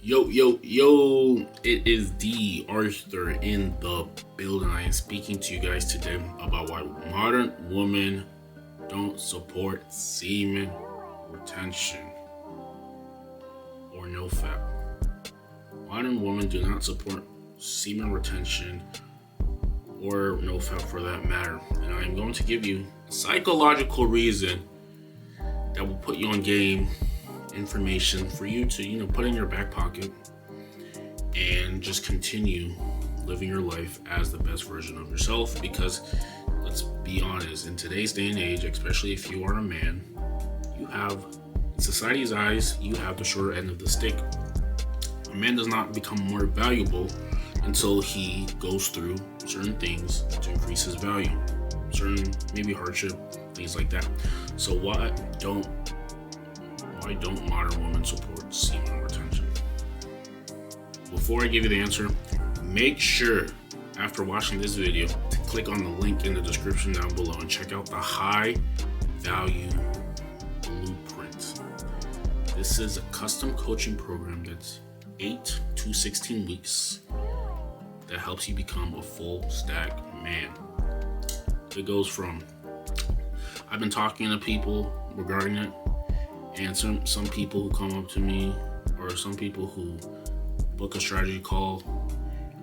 Yo, it is D.Arthur in the building. I am speaking to you guys today about why modern women don't support semen retention or no fap. Modern women do not support semen retention or no fap for that matter. And I am going to give you a psychological reason that will put you on game, information for you to put in your back pocket and just continue living your life as the best version of yourself. Because let's be honest, in today's day and age, especially if you are a man, you have, in society's eyes, you have the shorter end of the stick. A man does not become more valuable until he goes through certain things to increase his value, certain maybe hardship, things like that. So why don't modern women support semen retention? Before I give you the answer, make sure after watching this video to click on the link in the description down below and check out the high value blueprint. This is a custom coaching program that's 8 to 16 weeks that helps you become a full stack man. It goes from, I've been talking to people regarding it, and some people who come up to me, or some people who book a strategy call,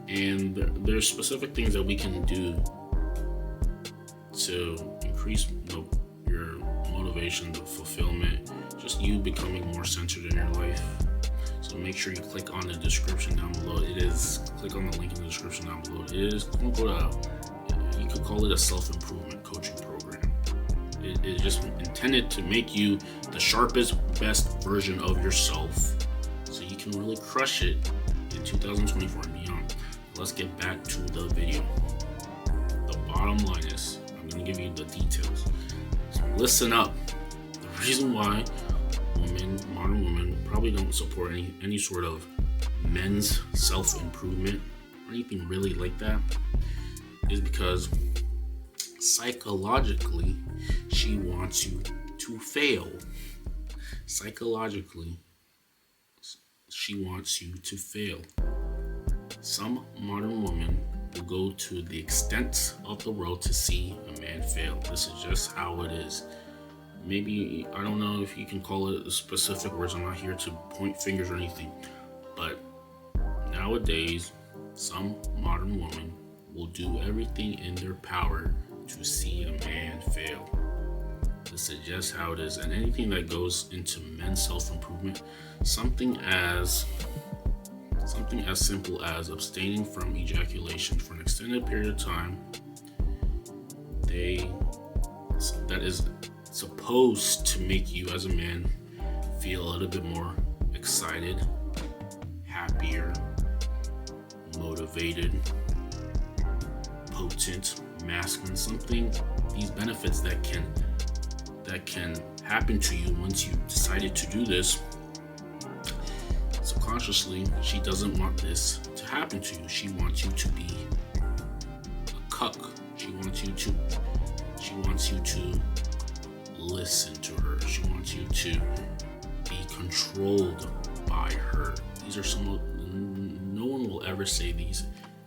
and there's specific things that we can do to increase your motivation, the fulfillment, just you becoming more centered in your life. So make sure you click on the description down below. Click on the link in the description down below. It is, you could call it a self-improvement coaching program. It is just intended to make you the sharpest, best version of yourself so you can really crush it in 2024 and beyond. Let's get back to the video. The bottom line is, I'm going to give you the details. So listen up. The reason why modern women probably don't support any sort of men's self-improvement or anything really like that is because psychologically she wants you to fail. Psychologically she wants you to fail. Some modern women will go to the extent of the world to see a man fail. This is just how it is. Maybe, I don't know if you can call it specific words. I'm not here to point fingers or anything. But nowadays, some modern women will do everything in their power to see a man fail. This is just how it is. And anything that goes into men's self-improvement, something as simple as abstaining from ejaculation for an extended period of time, that is supposed to make you as a man feel a little bit more excited, happier, motivated, potent, masculine, these benefits that can happen to you once you decided to do this. Subconsciously, she doesn't want this to happen to you. She wants you to be a cuck. She wants you to listen to her. She wants you to be controlled by her. These are no one will ever say these,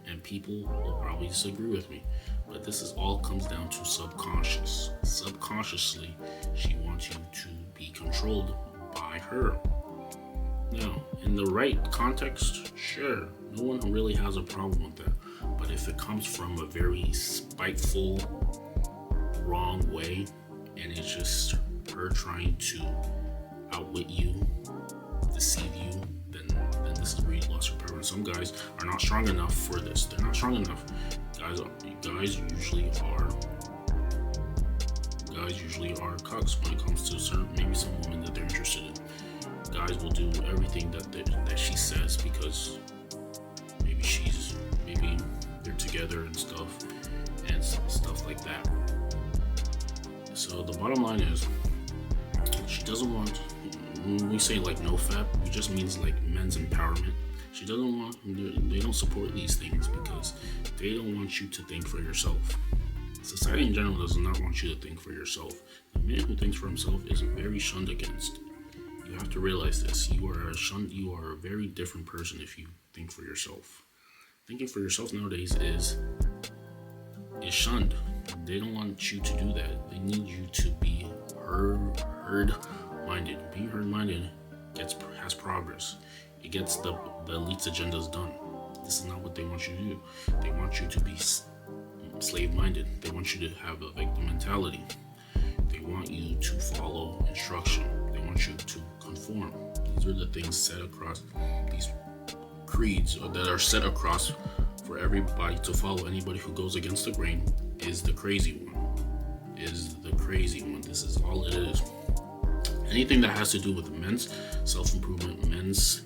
and people will probably disagree with me, but this all comes down to subconscious. Subconsciously, she wants you to be controlled by her. Now, in the right context, sure, no one really has a problem with that. But if it comes from a very spiteful, wrong way, and it's just her trying to outwit you, deceive you, then this is where you lost your power. And some guys are not strong enough for this. They're not strong enough. Guys usually are cucks when it comes to maybe some women that they're interested in. Guys will do everything that she says because maybe they're together and stuff like that. So the bottom line is, she doesn't want, when we say like no fap, it just means like men's empowerment. She doesn't want, they don't support these things because they don't want you to think for yourself. Society in general does not want you to think for yourself. The man who thinks for himself is very shunned against. You have to realize this. You are a very different person if you think for yourself. Thinking for yourself nowadays is shunned. They don't want you to do that. They need you to be herd minded. Being herd minded has progress. It gets the elite's agendas done. This is not what they want you to do. They want you to be slave minded. They want you to have a victim mentality. They want you to follow instruction. They want you to conform. These are the things set across these creeds that are set across for everybody to follow. Anybody who goes against the grain is the crazy one. This is all it is. Anything that has to do with men's self-improvement, men's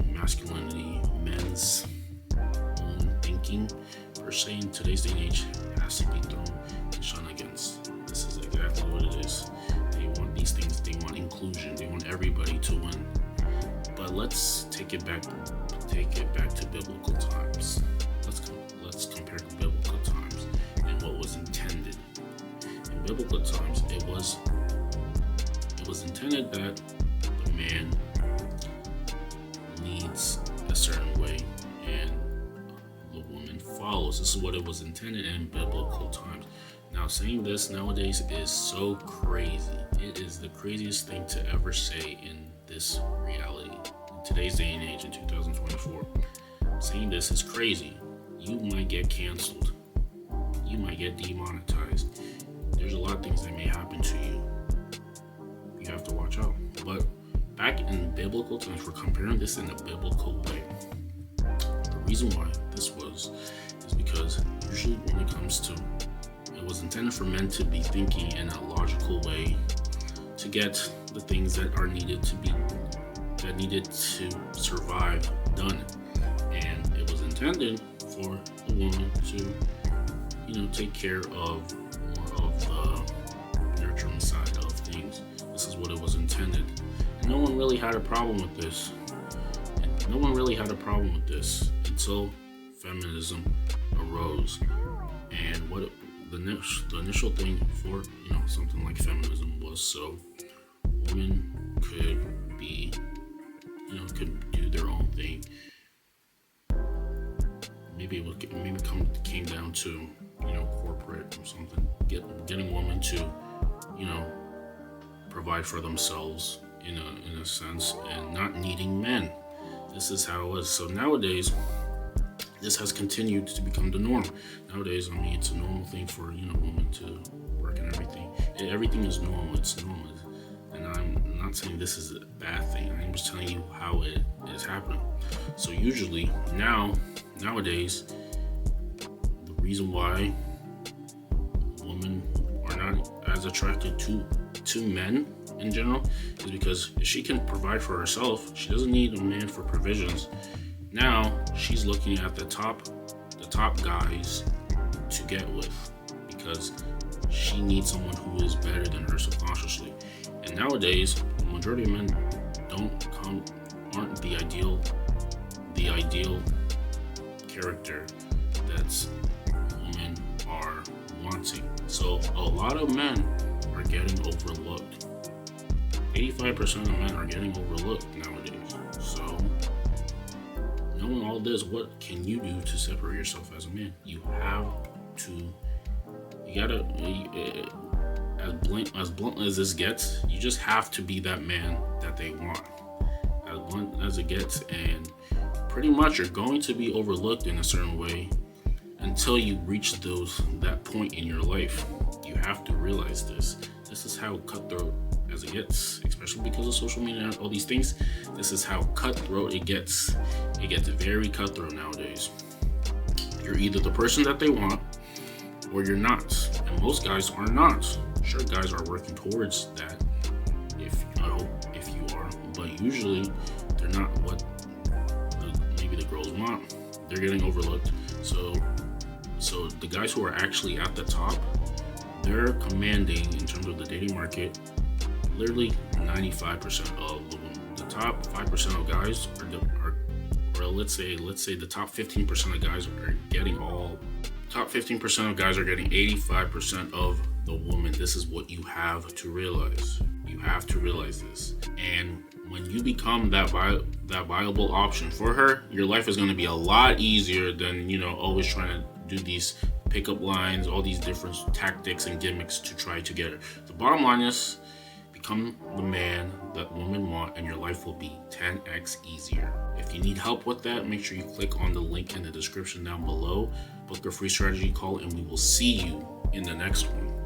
masculinity, men's own thinking, per se, in today's day and age, has to be thrown and shunned against. This is exactly what it is. They want these things. They want inclusion. They want everybody to win. But let's take it back to biblical times. Let's compare to biblical times and what was intended. In biblical times, it was intended that the man leads a certain way and the woman follows. This is what it was intended in biblical times. Now, saying this nowadays is so crazy. It is the craziest thing to ever say in this reality. In today's day and age, in 2024, saying this is crazy. You might get canceled. You might get demonetized. There's a lot of things that may happen to you. You have to watch out. But back in biblical times, we're comparing this in a biblical way. The reason why this was is because usually when it comes to, it was intended for men to be thinking in a logical way to get the things that needed to survive done. And it was intended for the woman to, take care of more of the nurturing side of things. This is what it was intended. And no one really had a problem with this. Until feminism arose. And what the initial thing for something like feminism was so women could be could do their own thing. Maybe it came down to corporate or something, getting women to provide for themselves in a sense and not needing men. This is how it was. So nowadays, this has continued to become the norm. Nowadays, it's a normal thing for women to work and everything. Everything is normal. It's normal, and I'm not saying this is a bad thing. I'm just telling you how it is happening. So usually nowadays, the reason why women are not as attracted to men in general is because if she can provide for herself, she doesn't need a man for provisions. Now she's looking at the top guys to get with because she needs someone who is better than her subconsciously. And nowadays, the majority of men aren't the ideal character that women are wanting. So a lot of men are getting overlooked. 85% of men are getting overlooked nowadays. So knowing all this, what can you do to separate yourself as a man? You gotta, as blunt as this gets, you just have to be that man that they want. As blunt as it gets, and pretty much you're going to be overlooked in a certain way until you reach that point in your life. You have to realize this. This is how cutthroat as it gets, especially because of social media and all these things. This is how cutthroat it gets. It gets very cutthroat nowadays. You're either the person that they want or you're not. And most guys are not. Sure, guys are working towards that, if you are, but usually they're not what maybe the girls want. They're getting overlooked. So the guys who are actually at the top, they're commanding, in terms of the dating market, literally 95% of the top 5% of guys or let's say the top 15% of guys are getting top 15% of guys are getting 85% of the woman. This is what you have to realize. You have to realize this. And when you become that viable option for her, your life is going to be a lot easier than, always trying to do these pickup lines, all these different tactics and gimmicks to try to get her. The bottom line is, become the man that women want, and your life will be 10x easier. If you need help with that, make sure you click on the link in the description down below. Book a free strategy call, and we will see you in the next one.